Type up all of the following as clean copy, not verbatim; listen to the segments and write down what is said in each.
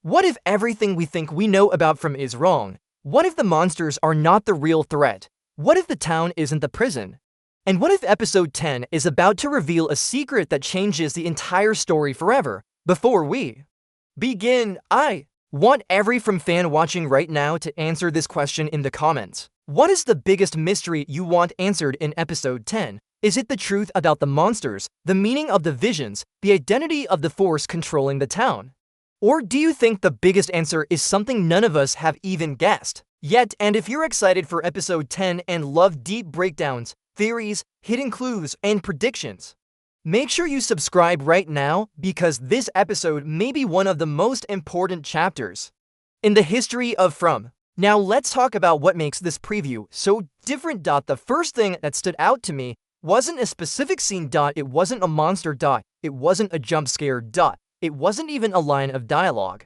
What if everything we think we know about from is wrong? What if the monsters are not the real threat? What if the town isn't the prison? And what if episode 10 is about to reveal a secret that changes the entire story forever? Before we begin, I want every fan watching right now to answer this question in the comments. What is the biggest mystery you want answered in episode 10? Is it the truth about the monsters, the meaning of the visions, the identity of the force controlling the town? Or do you think the biggest answer is something none of us have even guessed yet? And if you're excited for episode 10 and love deep breakdowns, theories, hidden clues, and predictions, make sure you subscribe right now because this episode may be one of the most important chapters in the history of From. Now let's talk about what makes this preview so different. The first thing that stood out to me wasn't a specific scene. It wasn't a monster. It wasn't a jump scare. It wasn't even a line of dialogue.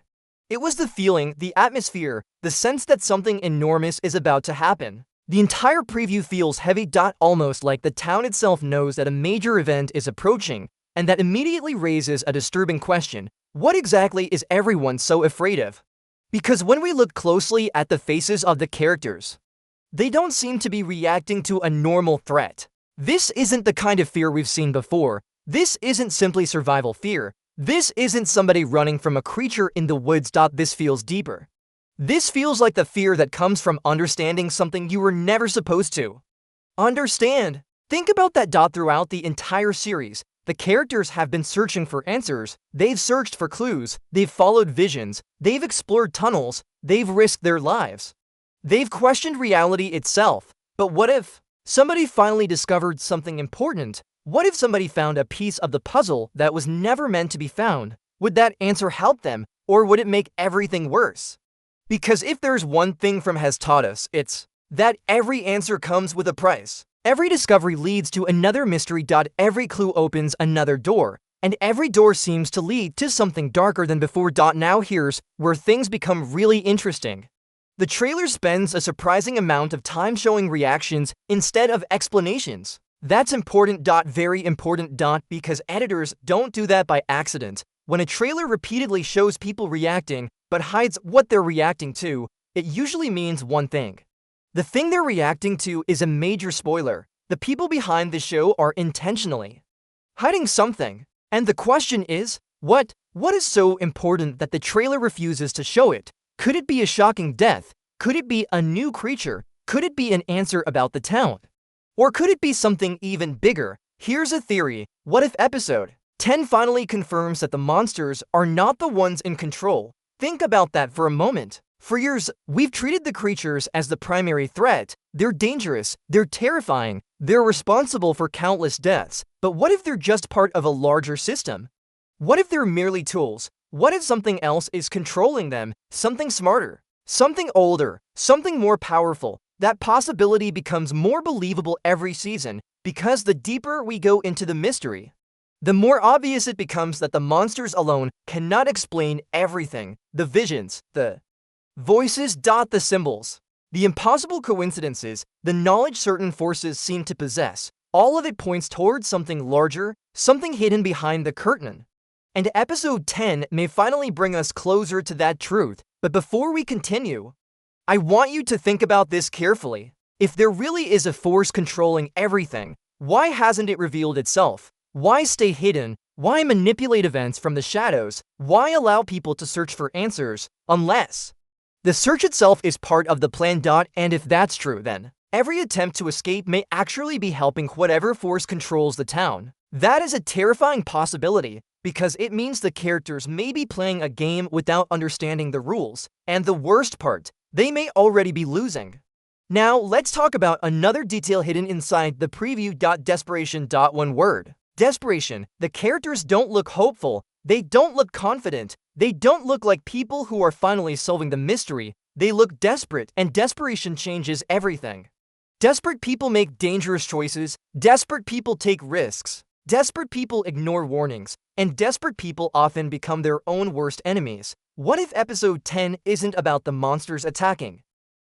It was the feeling, the atmosphere, the sense that something enormous is about to happen. The entire preview feels heavy. Almost like the town itself knows that a major event is approaching, and that immediately raises a disturbing question. What exactly is everyone so afraid of? Because when we look closely at the faces of the characters, they don't seem to be reacting to a normal threat. This isn't the kind of fear we've seen before. This isn't simply survival fear. This isn't somebody running from a creature in the woods. This feels deeper. This feels like the fear that comes from understanding something you were never supposed to understand. Think about that. Throughout the entire series, the characters have been searching for answers. They've searched for clues. They've followed visions. They've explored tunnels. They've risked their lives. They've questioned reality itself. But what if somebody finally discovered something important? What if somebody found a piece of the puzzle that was never meant to be found? Would that answer help them, or would it make everything worse? Because if there's one thing From has taught us, it's that every answer comes with a price. Every discovery leads to another mystery. Every clue opens another door, and every door seems to lead to something darker than before. Now here's where things become really interesting. The trailer spends a surprising amount of time showing reactions instead of explanations. That's important. Very important. Because editors don't do that by accident. When a trailer repeatedly shows people reacting but hides what they're reacting to, it usually means one thing. The thing they're reacting to is a major spoiler. The people behind the show are intentionally hiding something. And the question is, what is so important that the trailer refuses to show it? Could it be a shocking death? Could it be a new creature? Could it be an answer about the town? Or could it be something even bigger? Here's a theory. What if episode 10 finally confirms that the monsters are not the ones in control? Think about that for a moment. For years, we've treated the creatures as the primary threat. They're dangerous, they're terrifying, they're responsible for countless deaths. But what if they're just part of a larger system? What if they're merely tools? What if something else is controlling them? Something smarter, something older, something more powerful? That possibility becomes more believable every season because the deeper we go into the mystery, the more obvious it becomes that the monsters alone cannot explain everything. The visions, the voices, the symbols, the impossible coincidences, the knowledge certain forces seem to possess. All of it points towards something larger, something hidden behind the curtain. And episode 10 may finally bring us closer to that truth. But before we continue, I want you to think about this carefully. If there really is a force controlling everything, why hasn't it revealed itself? Why stay hidden? Why manipulate events from the shadows? Why allow people to search for answers, unless the search itself is part of the plan? And if that's true, then every attempt to escape may actually be helping whatever force controls the town. That is a terrifying possibility, because it means the characters may be playing a game without understanding the rules. And the worst part, they may already be losing. Now, let's talk about another detail hidden inside the preview. Desperation. One word. Desperation. The characters don't look hopeful. They don't look confident. They don't look like people who are finally solving the mystery. They look desperate, and desperation changes everything. Desperate people make dangerous choices. Desperate people take risks. Desperate people ignore warnings. And desperate people often become their own worst enemies. What if episode 10 isn't about the monsters attacking?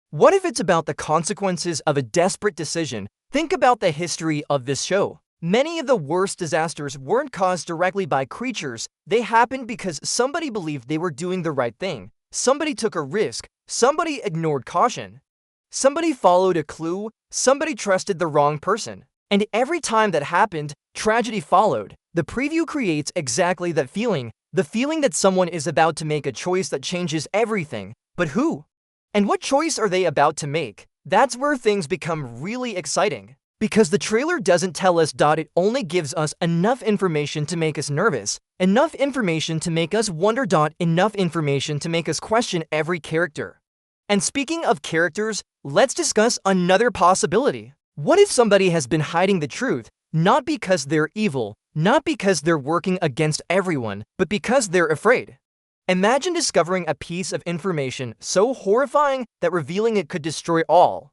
What if it's about the consequences of a desperate decision? Think about the history of this show. Many of the worst disasters weren't caused directly by creatures, they happened because somebody believed they were doing the right thing, somebody took a risk, somebody ignored caution, somebody followed a clue, somebody trusted the wrong person. And every time that happened, tragedy followed. The preview creates exactly that feeling, the feeling that someone is about to make a choice that changes everything. But who? And what choice are they about to make? That's where things become really exciting. Because the trailer doesn't tell us. It only gives us enough information to make us nervous, enough information to make us wonder. Enough information to make us question every character. And speaking of characters, let's discuss another possibility. What if somebody has been hiding the truth, not because they're evil, not because they're working against everyone, but because they're afraid? Imagine discovering a piece of information so horrifying that revealing it could destroy all.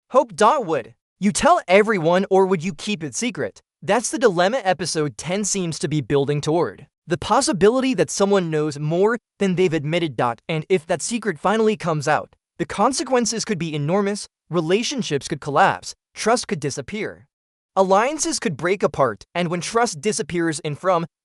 Hope. Would you tell everyone or would you keep it secret? That's the dilemma episode 10 seems to be building toward. The possibility that someone knows more than they've admitted. And if that secret finally comes out, the consequences could be enormous, relationships could collapse, trust could disappear. Alliances could break apart, and when trust disappears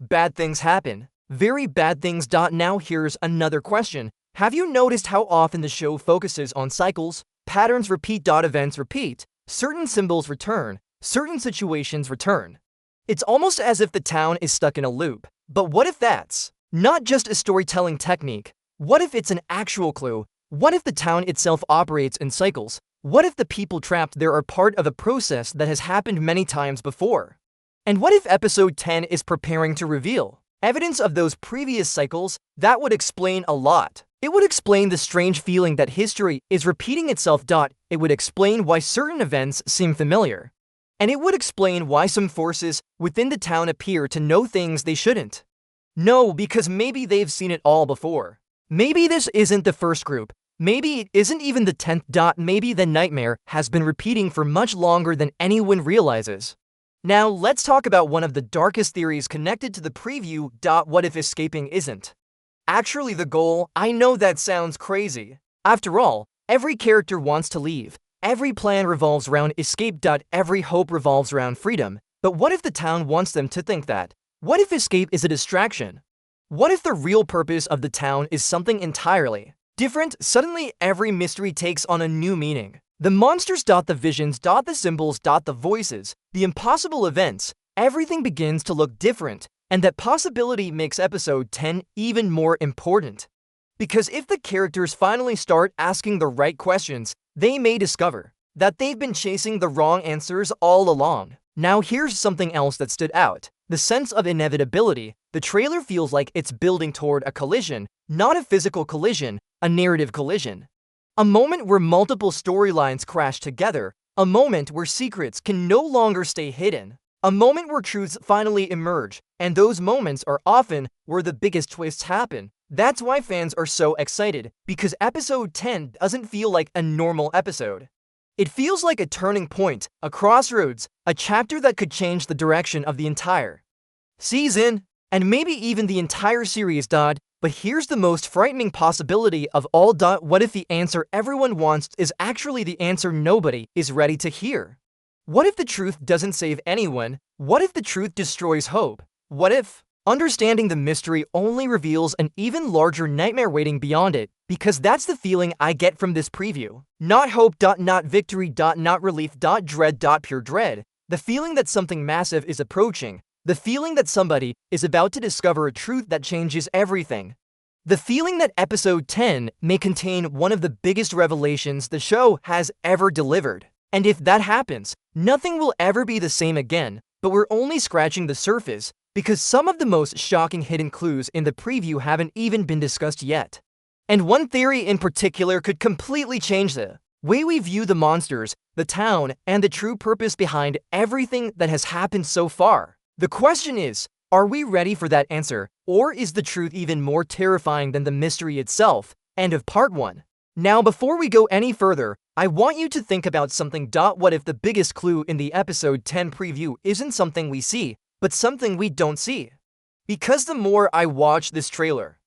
bad things happen. Very bad things. Now here's another question. Have you noticed how often the show focuses on cycles? Patterns repeat. Events repeat. Certain symbols return. Certain situations return. It's almost as if the town is stuck in a loop. But what if that's not just a storytelling technique? What if it's an actual clue? What if the town itself operates in cycles? What if the people trapped there are part of a process that has happened many times before? And what if episode 10 is preparing to reveal evidence of those previous cycles? That would explain a lot. It would explain the strange feeling that history is repeating itself. It would explain why certain events seem familiar. And it would explain why some forces within the town appear to know things they shouldn't. No, because maybe they've seen it all before. Maybe this isn't the first group. Maybe it isn't even the 10th. Maybe the nightmare has been repeating for much longer than anyone realizes. Now, let's talk about one of the darkest theories connected to the preview. What if escaping isn't actually the goal? I know that sounds crazy. After all, every character wants to leave. Every plan revolves around escape. Every hope revolves around freedom. But what if the town wants them to think that? What if escape is a distraction? What if the real purpose of the town is something entirely different? Suddenly, every mystery takes on a new meaning. The monsters. The visions. The symbols. The voices. The impossible events. Everything begins to look different. And that possibility makes episode 10 even more important. Because if the characters finally start asking the right questions, they may discover that they've been chasing the wrong answers all along. Now here's something else that stood out. The sense of inevitability. The trailer feels like it's building toward a collision, not a physical collision, a narrative collision. A moment where multiple storylines crash together. A moment where secrets can no longer stay hidden. A moment where truths finally emerge. And those moments are often where the biggest twists happen. That's why fans are so excited, because episode 10 doesn't feel like a normal episode. It feels like a turning point, a crossroads, a chapter that could change the direction of the entire season, and maybe even the entire series. But here's the most frightening possibility of all. What if the answer everyone wants is actually the answer nobody is ready to hear? What if the truth doesn't save anyone? What if the truth destroys hope? What if understanding the mystery only reveals an even larger nightmare waiting beyond it? Because that's the feeling I get from this preview. Not hope. Not victory. Not relief. Dread. Pure dread. The feeling that something massive is approaching. The feeling that somebody is about to discover a truth that changes everything. The feeling that episode 10 may contain one of the biggest revelations the show has ever delivered. And if that happens, nothing will ever be the same again. But we're only scratching the surface, because some of the most shocking hidden clues in the preview haven't even been discussed yet. And one theory in particular could completely change the way we view the monsters, the town, and the true purpose behind everything that has happened so far. The question is, are we ready for that answer, or is the truth even more terrifying than the mystery itself? End of part 1. Now, before we go any further, I want you to think about something. What if the biggest clue in the episode 10 preview isn't something we see, but something we don't see? Because the more I watched this trailer,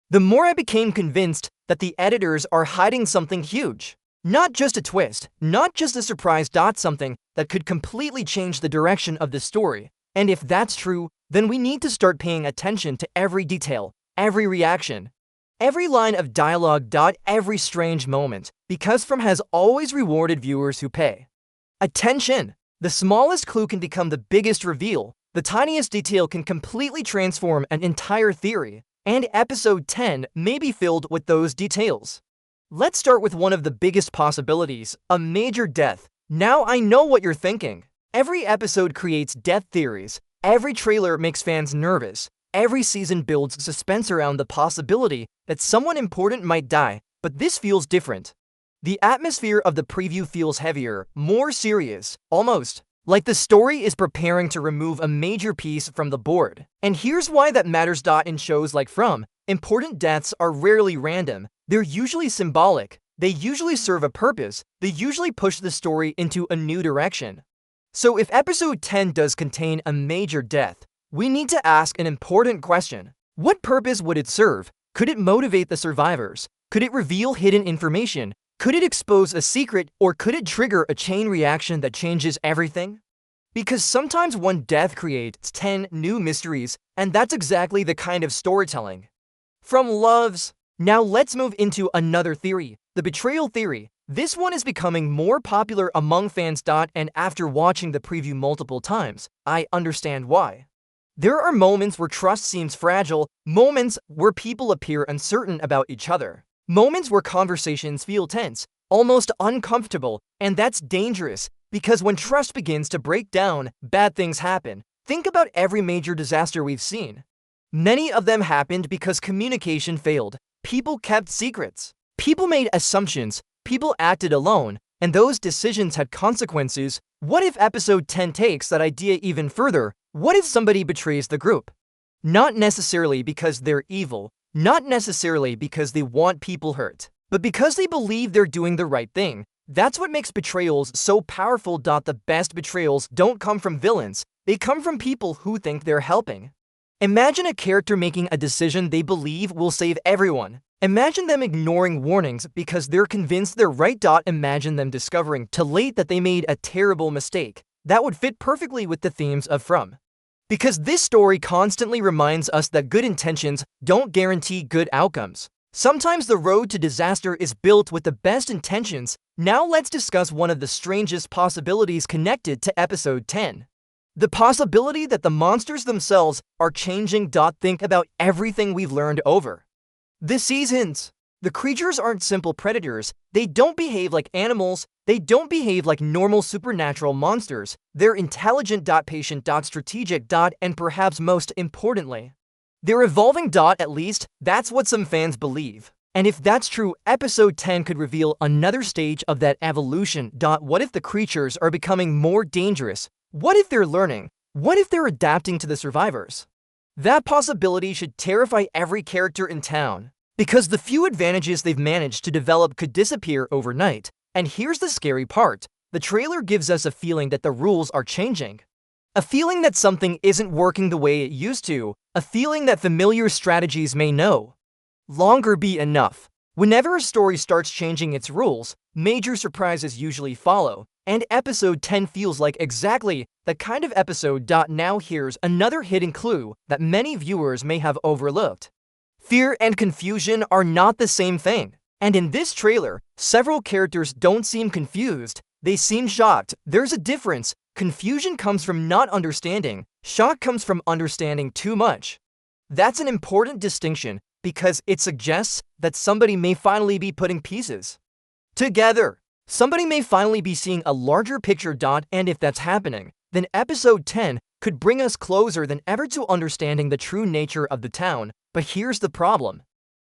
the more I became convinced that the editors are hiding something huge. Not just a twist, not just a surprise. Something that could completely change the direction of the story. And if that's true, then we need to start paying attention to every detail, every reaction, every line of dialogue. Every strange moment, because From has always rewarded viewers who pay attention. The smallest clue can become the biggest reveal. The tiniest detail can completely transform an entire theory, and episode 10 may be filled with those details. Let's start with one of the biggest possibilities, a major death. Now I know what you're thinking. Every episode creates death theories. Every trailer makes fans nervous. Every season builds suspense around the possibility that someone important might die, but this feels different. The atmosphere of the preview feels heavier, more serious, almost like the story is preparing to remove a major piece from the board. And here's why that matters. In shows like From, important deaths are rarely random. They're usually symbolic. They usually serve a purpose. They usually push the story into a new direction. So if episode 10 does contain a major death, we need to ask an important question. What purpose would it serve? Could it motivate the survivors? Could it reveal hidden information? Could it expose a secret, or could it trigger a chain reaction that changes everything? Because sometimes one death creates 10 new mysteries, and that's exactly the kind of storytelling From loves. Now let's move into another theory, the betrayal theory. This one is becoming more popular among fans. And after watching the preview multiple times, I understand why. There are moments where trust seems fragile, moments where people appear uncertain about each other, moments where conversations feel tense, almost uncomfortable, and that's dangerous because when trust begins to break down, bad things happen. Think about every major disaster we've seen. Many of them happened because communication failed. People kept secrets. People made assumptions. People acted alone, and those decisions had consequences. What if episode 10 takes that idea even further? What if somebody betrays the group? Not necessarily because they're evil, not necessarily because they want people hurt, but because they believe they're doing the right thing. That's what makes betrayals so powerful. The best betrayals don't come from villains, they come from people who think they're helping. Imagine a character making a decision they believe will save everyone. Imagine them ignoring warnings because they're convinced they're right. Imagine them discovering too late that they made a terrible mistake. That would fit perfectly with the themes of From. Because this story constantly reminds us that good intentions don't guarantee good outcomes. Sometimes the road to disaster is built with the best intentions. Now let's discuss one of the strangest possibilities connected to episode 10. The possibility that the monsters themselves are changing. Think about everything we've learned over the seasons. The creatures aren't simple predators. They don't behave like animals. They don't behave like normal supernatural monsters. They're intelligent, patient, strategic, and perhaps most importantly, they're evolving. At least, that's what some fans believe. And if that's true, episode 10 could reveal another stage of that evolution. What if the creatures are becoming more dangerous? What if they're learning? What if they're adapting to the survivors? That possibility should terrify every character in town, because the few advantages they've managed to develop could disappear overnight. And here's the scary part. The trailer gives us a feeling that the rules are changing. A feeling that something isn't working the way it used to. A feeling that familiar strategies may no longer be enough. Whenever a story starts changing its rules, major surprises usually follow. And episode 10 feels like exactly the kind of episode. Now here's another hidden clue that many viewers may have overlooked. Fear and confusion are not the same thing. And in this trailer, several characters don't seem confused. They seem shocked. There's a difference. Confusion comes from not understanding. Shock comes from understanding too much. That's an important distinction because it suggests that somebody may finally be putting pieces together. Somebody may finally be seeing a larger picture. And if that's happening, then episode 10 could bring us closer than ever to understanding the true nature of the town. But here's the problem.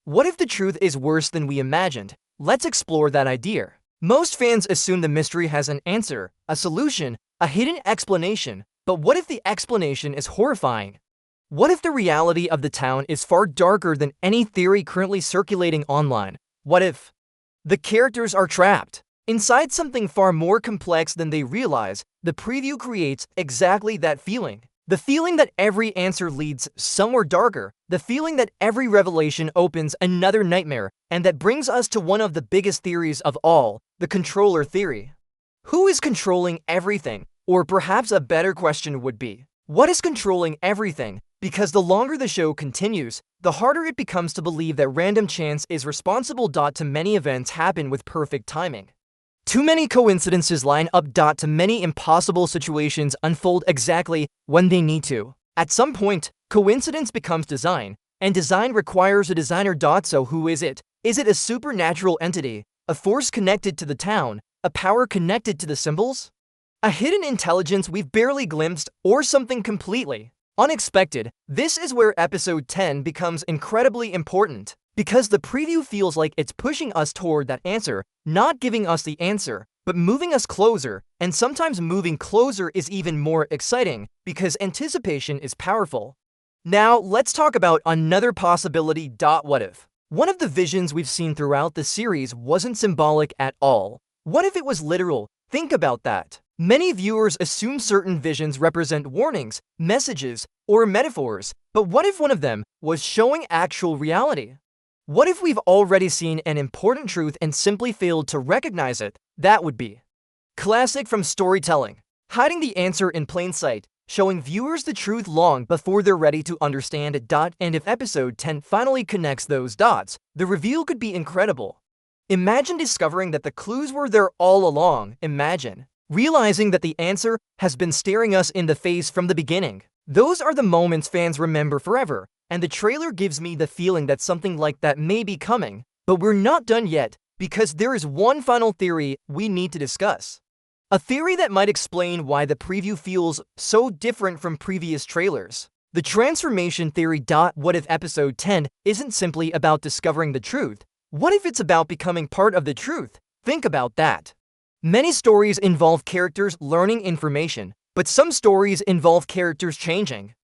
What if the truth is worse than we imagined? Let's explore that idea. Most fans assume the mystery has an answer, a solution, a hidden explanation. But what if the explanation is horrifying? What if the reality of the town is far darker than any theory currently circulating online? What if the characters are trapped inside something far more complex than they realize? The preview creates exactly that feeling. The feeling that every answer leads somewhere darker. The feeling that every revelation opens another nightmare. And that brings us to one of the biggest theories of all, the controller theory. Who is controlling everything? Or perhaps a better question would be, What is controlling everything? Because the longer the show continues, the harder it becomes to believe that random chance is responsible. To many events happen with perfect timing. Too many coincidences line up. To many impossible situations unfold exactly when they need to. At some point, coincidence becomes design, and design requires a designer. So who is it? Is it a supernatural entity, a force connected to the town, a power connected to the symbols? A hidden intelligence we've barely glimpsed, or something completely unexpected? This is where episode 10 becomes incredibly important, because the preview feels like it's pushing us toward that answer, not giving us the answer, but moving us closer, and sometimes moving closer is even more exciting, because anticipation is powerful. Now, let's talk about another possibility. What if? One of the visions we've seen throughout the series wasn't symbolic at all. What if it was literal? Think about that. Many viewers assume certain visions represent warnings, messages, or metaphors, but what if one of them was showing actual reality? What if we've already seen an important truth and simply failed to recognize it? That would be classic from storytelling. Hiding the answer in plain sight, showing viewers the truth long before they're ready to understand it. And if episode 10 finally connects those dots, the reveal could be incredible. Imagine discovering that the clues were there all along. Imagine realizing that the answer has been staring us in the face from the beginning. Those are the moments fans remember forever, and the trailer gives me the feeling that something like that may be coming. But we're not done yet, because there is one final theory we need to discuss. A theory that might explain why the preview feels so different from previous trailers. The transformation theory. What if episode 10 isn't simply about discovering the truth? What if it's about becoming part of the truth? Think about that. Many stories involve characters learning information, but some stories involve characters changing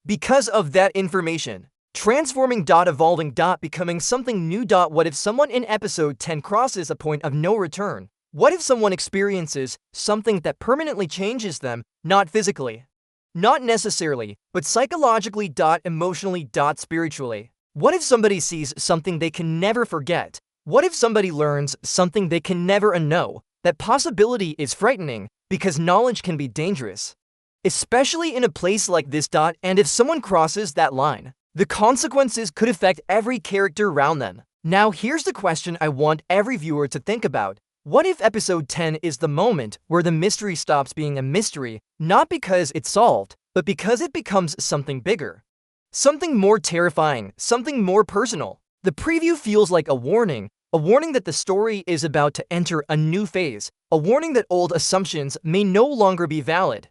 because of that information. Transforming. Evolving. Becoming something new. What if someone in episode 10 crosses a point of no return? What if someone experiences something that permanently changes them, not physically, not necessarily, but psychologically. Emotionally. Spiritually. What if somebody sees something they can never forget? What if somebody learns something they can never unknow? That possibility is frightening, because knowledge can be dangerous, especially in a place like this. And if someone crosses that line, the consequences could affect every character around them. Now here's the question I want every viewer to think about. What if episode 10 is the moment where the mystery stops being a mystery, not because it's solved, but because it becomes something bigger? Something more terrifying, something more personal. The preview feels like a warning that the story is about to enter a new phase, a warning that old assumptions may no longer be valid,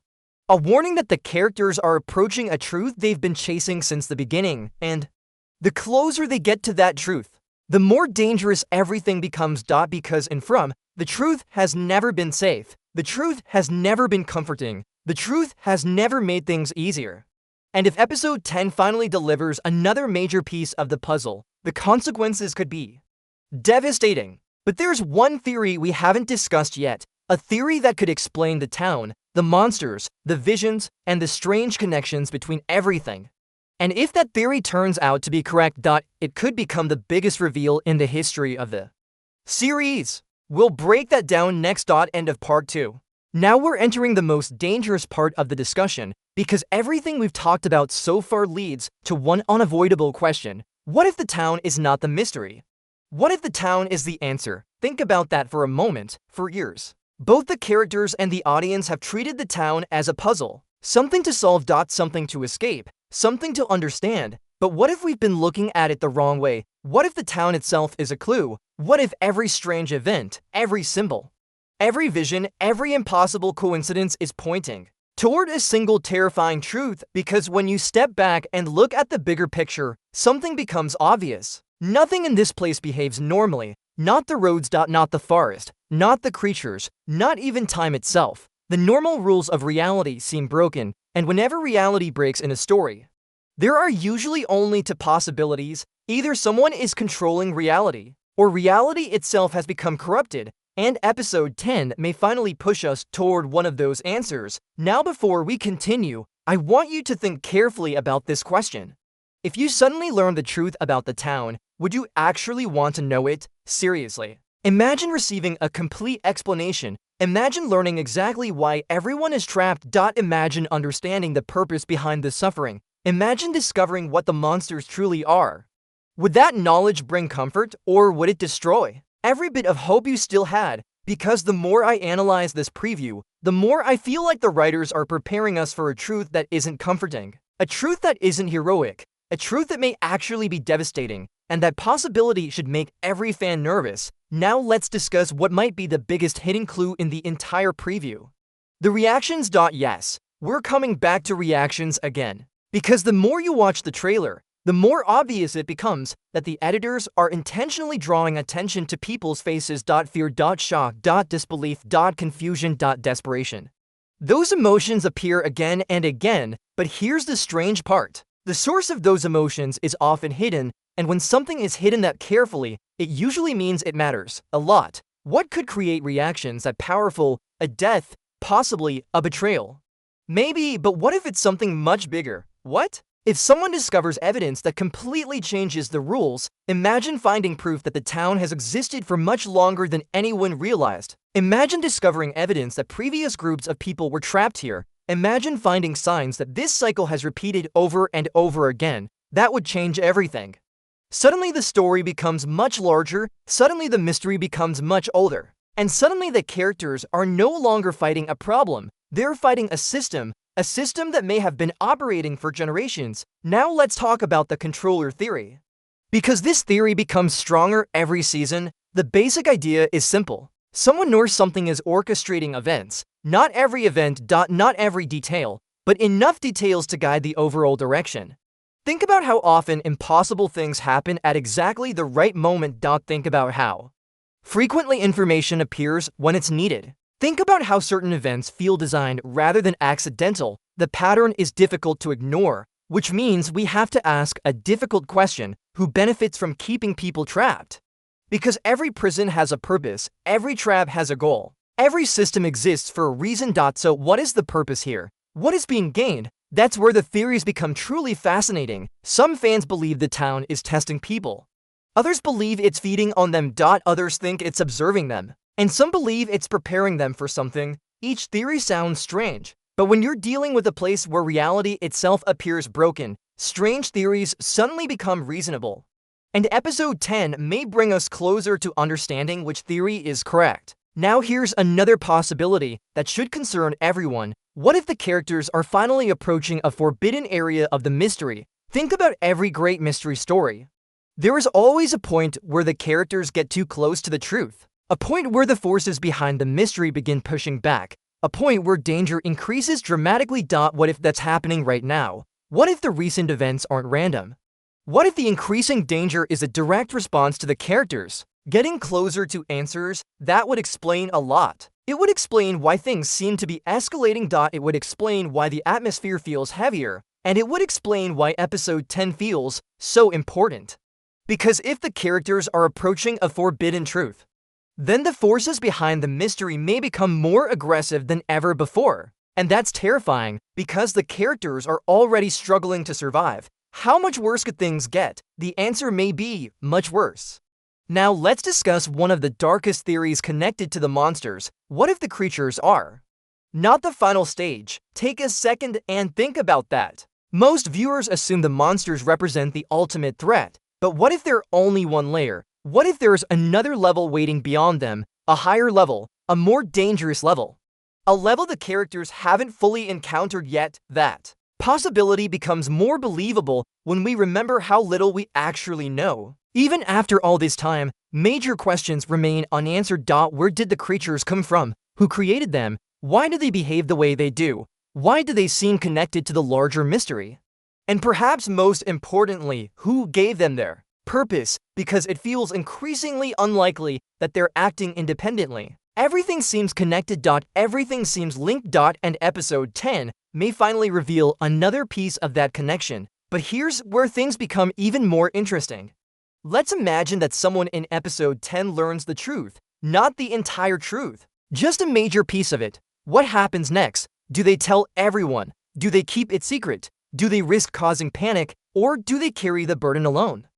a warning that the characters are approaching a truth they've been chasing since the beginning, and the closer they get to that truth, the more dangerous everything becomes. Because the truth has never been safe, the truth has never been comforting, the truth has never made things easier. And if episode 10 finally delivers another major piece of the puzzle, the consequences could be devastating. But there's one theory we haven't discussed yet, a theory that could explain the town, the monsters, the visions, and the strange connections between everything. And if that theory turns out to be correct, it could become the biggest reveal in the history of the series. We'll break that down next. End of part 2. Now we're entering the most dangerous part of the discussion, because everything we've talked about so far leads to one unavoidable question. What if the town is not the mystery? What if the town is the answer? Think about that for a moment. For years, both the characters and the audience have treated the town as a puzzle, something to solve. Something to escape, something to understand. But what if we've been looking at it the wrong way? What if the town itself is a clue? What if every strange event, every symbol, every vision, every impossible coincidence is pointing toward a single terrifying truth? Because when you step back and look at the bigger picture, something becomes obvious. Nothing in this place behaves normally. Not the roads. Not the forest. Not the creatures. Not even time itself. The normal rules of reality seem broken, and whenever reality breaks in a story, there are usually only two possibilities. Either someone is controlling reality, or reality itself has become corrupted, and episode 10 may finally push us toward one of those answers. Now before we continue, I want you to think carefully about this question. If you suddenly learn the truth about the town, would you actually want to know it? Seriously. Imagine receiving a complete explanation. Imagine learning exactly why everyone is trapped. Imagine understanding the purpose behind the suffering. Imagine discovering what the monsters truly are. Would that knowledge bring comfort, or would it destroy every bit of hope you still had? Because the more I analyze this preview, the more I feel like the writers are preparing us for a truth that isn't comforting, a truth that isn't heroic, a truth that may actually be devastating, and that possibility should make every fan nervous. Now let's discuss what might be the biggest hidden clue in the entire preview. The reactions. Yes, we're coming back to reactions again. Because the more you watch the trailer, the more obvious it becomes that the editors are intentionally drawing attention to people's faces. Fear, shock, disbelief, confusion, desperation. Those emotions appear again and again, but here's the strange part. The source of those emotions is often hidden, and when something is hidden that carefully, it usually means it matters a lot. What could create reactions that powerful? A death, possibly a betrayal. Maybe, but what if it's something much bigger? What? If someone discovers evidence that completely changes the rules, imagine finding proof that the town has existed for much longer than anyone realized. Imagine discovering evidence that previous groups of people were trapped here. Imagine finding signs that this cycle has repeated over and over again. That would change everything. Suddenly the story becomes much larger, suddenly the mystery becomes much older, and suddenly the characters are no longer fighting a problem, they're fighting a system that may have been operating for generations. Now let's talk about the controller theory. Because this theory becomes stronger every season, the basic idea is simple. Someone or something is orchestrating events. Not every event, not every detail, but enough details to guide the overall direction. Think about how often impossible things happen at exactly the right moment. Think about how frequently information appears when it's needed. Think about how certain events feel designed rather than accidental. The pattern is difficult to ignore, which means we have to ask a difficult question: who benefits from keeping people trapped? Because every prison has a purpose, every trap has a goal, every system exists for a reason. So what is the purpose here? What is being gained? That's where the theories become truly fascinating. Some fans believe the town is testing people. Others believe it's feeding on them. Others think it's observing them. And some believe it's preparing them for something. Each theory sounds strange, but when you're dealing with a place where reality itself appears broken, strange theories suddenly become reasonable. And episode 10 may bring us closer to understanding which theory is correct. Now here's another possibility that should concern everyone. What if the characters are finally approaching a forbidden area of the mystery? Think about every great mystery story. There is always a point where the characters get too close to the truth. A point where the forces behind the mystery begin pushing back. A point where danger increases dramatically. What if that's happening right now? What if the recent events aren't random? What if the increasing danger is a direct response to the characters getting closer to answers? That would explain a lot. It would explain why things seem to be escalating. It would explain why the atmosphere feels heavier, and it would explain why episode 10 feels so important. Because if the characters are approaching a forbidden truth, then the forces behind the mystery may become more aggressive than ever before. And that's terrifying, because the characters are already struggling to survive. How much worse could things get? The answer may be much worse. Now let's discuss one of the darkest theories connected to the monsters. What if the creatures are not the final stage? Take a second and think about that. Most viewers assume the monsters represent the ultimate threat, but what if they're only one layer? What if there's another level waiting beyond them, a higher level, a more dangerous level? A level the characters haven't fully encountered yet. That possibility becomes more believable when we remember how little we actually know. Even after all this time, major questions remain unanswered. Where did the creatures come from? Who created them? Why do they behave the way they do? Why do they seem connected to the larger mystery? And perhaps most importantly, who gave them their purpose? Because it feels increasingly unlikely that they're acting independently. Everything seems connected. Everything seems linked. And episode 10 may finally reveal another piece of that connection. But here's where things become even more interesting. Let's imagine that someone in episode 10 learns the truth, not the entire truth, just a major piece of it. What happens next? Do they tell everyone? Do they keep it secret? Do they risk causing panic? Or do they carry the burden alone?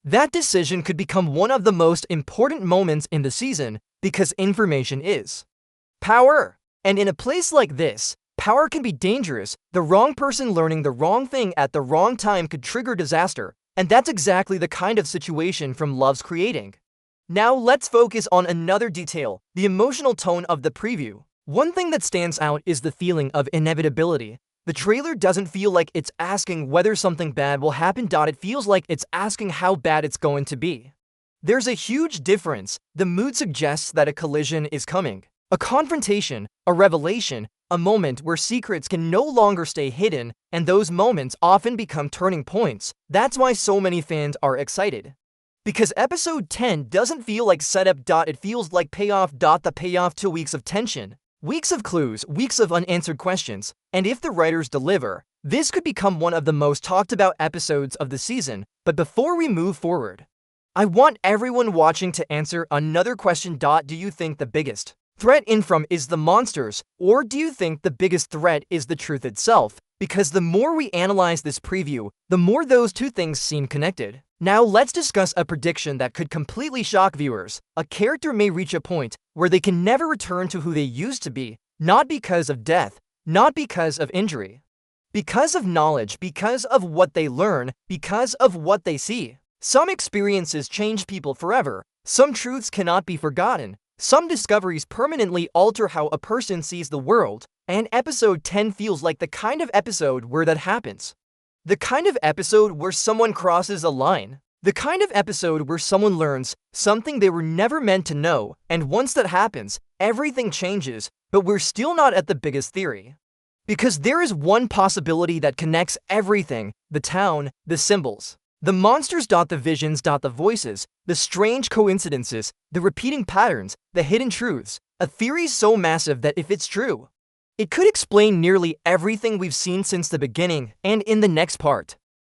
That decision could become one of the most important moments in the season because information is power. And in a place like this, power can be dangerous. The wrong person learning the wrong thing at the wrong time could trigger disaster. And that's exactly the kind of situation From loves creating. Now let's focus on another detail, the emotional tone of the preview. One thing that stands out is the feeling of inevitability. The trailer doesn't feel like it's asking whether something bad will happen. It feels like it's asking how bad it's going to be. There's a huge difference. The mood suggests that a collision is coming. A confrontation, a revelation, a moment where secrets can no longer stay hidden, and those moments often become turning points. That's why so many fans are excited. Because episode 10 doesn't feel like setup. It feels like payoff. The payoff: 2 weeks of tension, weeks of clues, weeks of unanswered questions. And if the writers deliver, this could become one of the most talked about episodes of the season. But before we move forward, I want everyone watching to answer another question. Do you think the biggest threat in From is the monsters, or do you think the biggest threat is the truth itself? Because the more we analyze this preview, the more those two things seem connected. Now let's discuss a prediction that could completely shock viewers. A character may reach a point where they can never return to who they used to be, not because of death, not because of injury, because of knowledge, because of what they learn, because of what they see. Some experiences change people forever. Some truths cannot be forgotten. Some discoveries permanently alter how a person sees the world, and episode 10 feels like the kind of episode where that happens. The kind of episode where someone crosses a line. The kind of episode where someone learns something they were never meant to know, and once that happens, everything changes, but we're still not at the biggest theory. Because there is one possibility that connects everything: the town, the symbols, the monsters. The visions. The voices, the strange coincidences, the repeating patterns, the hidden truths. A theory so massive that if it's true, it could explain nearly everything we've seen since the beginning. And in the next part,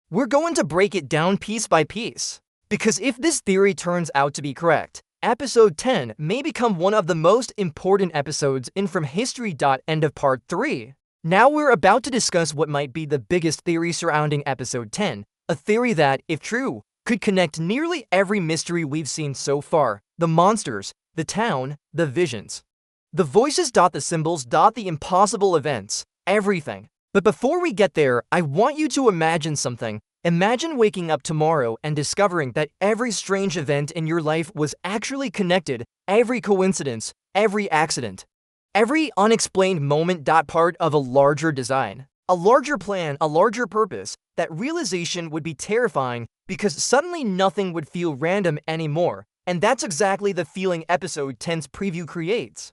we're going to break it down piece by piece. Because if this theory turns out to be correct, episode 10 may become one of the most important episodes in From history. End of part 3. Now we're about to discuss what might be the biggest theory surrounding episode 10. A theory that, if true, could connect nearly every mystery we've seen so far: the monsters, the town, the visions, the voices. The symbols. The impossible events. Everything. But before we get there, I want you to imagine something. Imagine waking up tomorrow and discovering that every strange event in your life was actually connected. Every coincidence, every accident, every unexplained moment. Part of a larger design, a larger plan, a larger purpose. That realization would be terrifying because suddenly nothing would feel random anymore. And that's exactly the feeling episode 10's preview creates.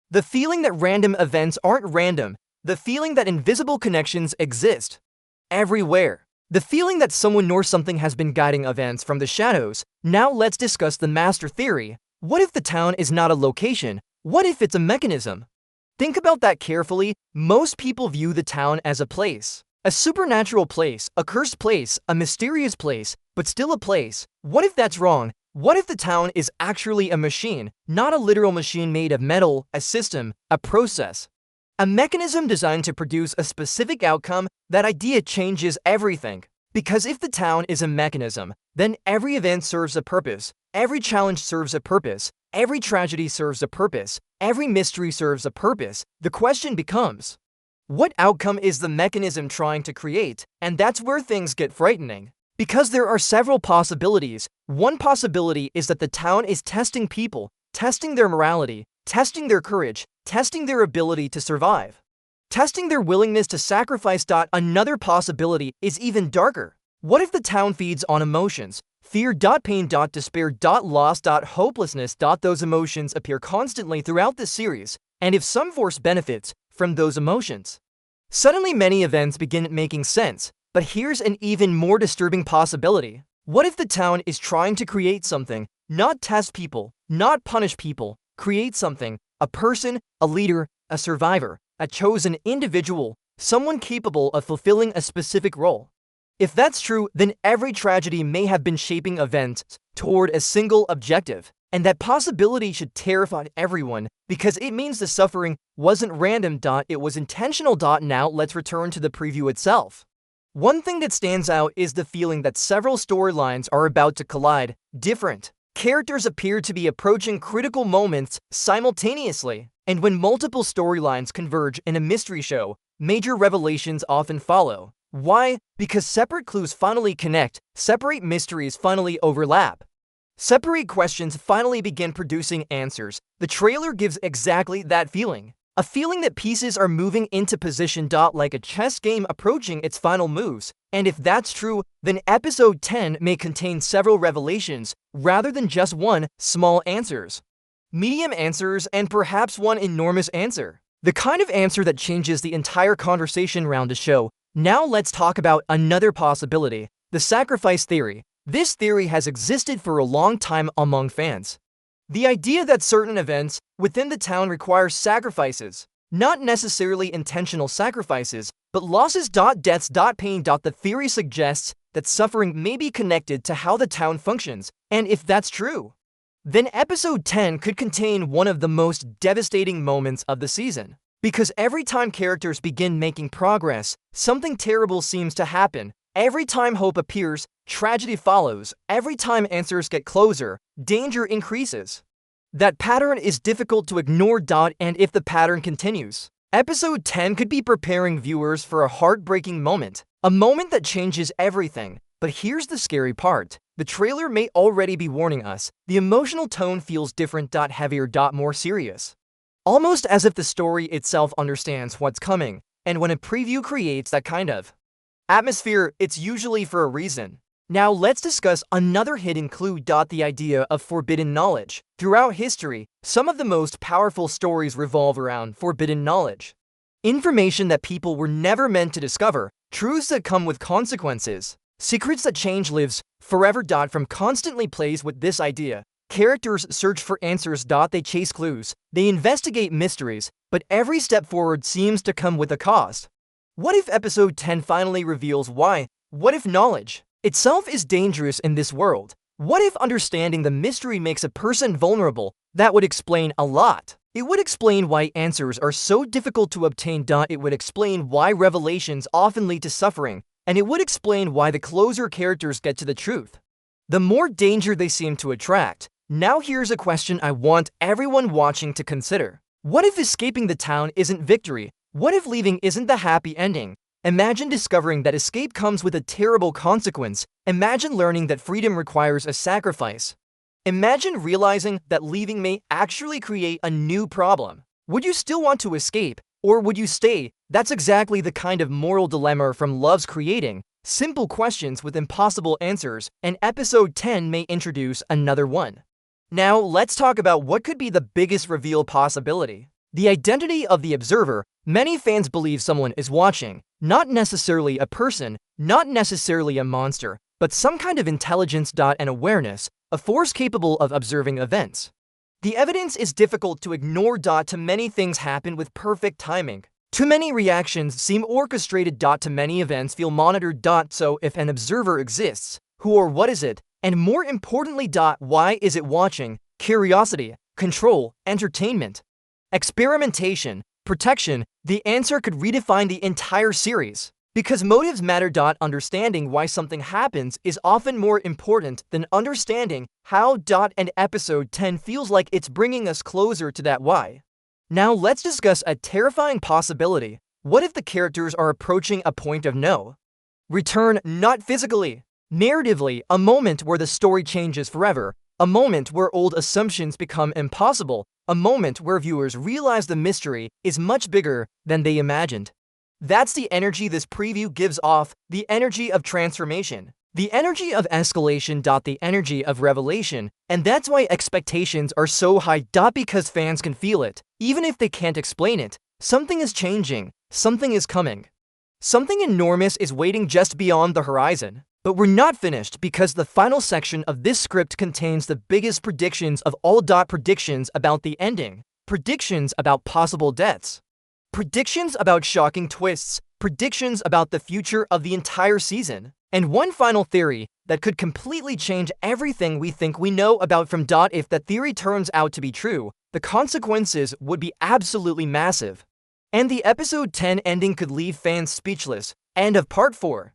The feeling that random events aren't random. The feeling that invisible connections exist everywhere. The feeling that someone or something has been guiding events from the shadows. Now let's discuss the master theory. What if the town is not a location? What if it's a mechanism? Think about that carefully. Most people view the town as a place. A supernatural place, a cursed place, a mysterious place, but still a place. What if that's wrong? What if the town is actually a machine, not a literal machine made of metal, a system, a process, a mechanism designed to produce a specific outcome? That idea changes everything. Because if the town is a mechanism, then every event serves a purpose, every challenge serves a purpose, every tragedy serves a purpose, every mystery serves a purpose. The question becomes, what outcome is the mechanism trying to create? And that's where things get frightening. Because there are several possibilities. One possibility is that the town is testing people, testing their morality, testing their courage, testing their ability to survive, testing their willingness to sacrifice. Another possibility is even darker. What if the town feeds on emotions? Fear. Pain. Despair. Loss. Hopelessness. Those emotions appear constantly throughout the series. And if some force benefits from those emotions, suddenly many events begin making sense. But here's an even more disturbing possibility. What if the town is trying to create something, not test people, not punish people, create something, a person, a leader, a survivor, a chosen individual, someone capable of fulfilling a specific role? If that's true, then every tragedy may have been shaping events toward a single objective. And that possibility should terrify everyone, because it means the suffering wasn't random. It was intentional. Now let's return to the preview itself. One thing that stands out is the feeling that several storylines are about to collide. Different characters appear to be approaching critical moments simultaneously. And when multiple storylines converge in a mystery show, major revelations often follow. Why? Because separate clues finally connect, separate mysteries finally overlap. Separate questions finally begin producing answers. The trailer gives exactly that feeling. A feeling that pieces are moving into position. Like a chess game approaching its final moves. And if that's true, then episode 10 may contain several revelations, rather than just one small answers. Medium answers and perhaps one enormous answer. The kind of answer that changes the entire conversation around a show. Now let's talk about another possibility, the sacrifice theory. This theory has existed for a long time among fans. The idea that certain events within the town require sacrifices, not necessarily intentional sacrifices, but losses. Deaths. Pain. The theory suggests that suffering may be connected to how the town functions, and if that's true, then episode 10 could contain one of the most devastating moments of the season. Because every time characters begin making progress, something terrible seems to happen. Every time hope appears, tragedy follows. Every time answers get closer, danger increases. That pattern is difficult to ignore. And if the pattern continues, episode 10 could be preparing viewers for a heartbreaking moment. A moment that changes everything. But here's the scary part. The trailer may already be warning us. The emotional tone feels different. Heavier. More serious. Almost as if the story itself understands what's coming. And when a preview creates that kind of atmosphere, it's usually for a reason. Now let's discuss another hidden clue. The idea of forbidden knowledge. Throughout history, some of the most powerful stories revolve around forbidden knowledge. Information that people were never meant to discover, truths that come with consequences, secrets that change lives forever. From constantly plays with this idea. Characters search for answers. They chase clues, they investigate mysteries, but every step forward seems to come with a cost. What if episode 10 finally reveals why? What if knowledge itself is dangerous in this world? What if understanding the mystery makes a person vulnerable? That would explain a lot. It would explain why answers are so difficult to obtain. It would explain why revelations often lead to suffering, and it would explain why the closer characters get to the truth, the more danger they seem to attract. Now here's a question I want everyone watching to consider. What if escaping the town isn't victory? What if leaving isn't the happy ending? Imagine discovering that escape comes with a terrible consequence. Imagine learning that freedom requires a sacrifice. Imagine realizing that leaving may actually create a new problem. Would you still want to escape, or would you stay? That's exactly the kind of moral dilemma from Love's creating. Simple questions with impossible answers, and episode 10 may introduce another one. Now, let's talk about what could be the biggest reveal possibility. The identity of the observer. Many fans believe someone is watching, not necessarily a person, not necessarily a monster, but some kind of intelligence. And awareness, a force capable of observing events. The evidence is difficult to ignore. Too many things happen with perfect timing. Too many reactions seem orchestrated. Too many events feel monitored. So if an observer exists, who or what is it? And more importantly, why is it watching? Curiosity, control, entertainment, experimentation, protection. The answer could redefine the entire series. Because motives matter. Understanding why something happens is often more important than understanding how. And episode 10 feels like it's bringing us closer to that why. Now let's discuss a terrifying possibility. What if the characters are approaching a point of no return? Not physically, narratively, a moment where the story changes forever, a moment where old assumptions become impossible, a moment where viewers realize the mystery is much bigger than they imagined. That's the energy this preview gives off, the energy of transformation, the energy of escalation. The energy of revelation, and that's why expectations are so high. Because fans can feel it, even if they can't explain it. Something is changing, something is coming. Something enormous is waiting just beyond the horizon. But we're not finished, because the final section of this script contains the biggest predictions of all. Predictions about the ending, predictions about possible deaths, predictions about shocking twists, predictions about the future of the entire season, and one final theory that could completely change everything we think we know about from. If that theory turns out to be true, the consequences would be absolutely massive. And the episode 10 ending could leave fans speechless. End of part 4.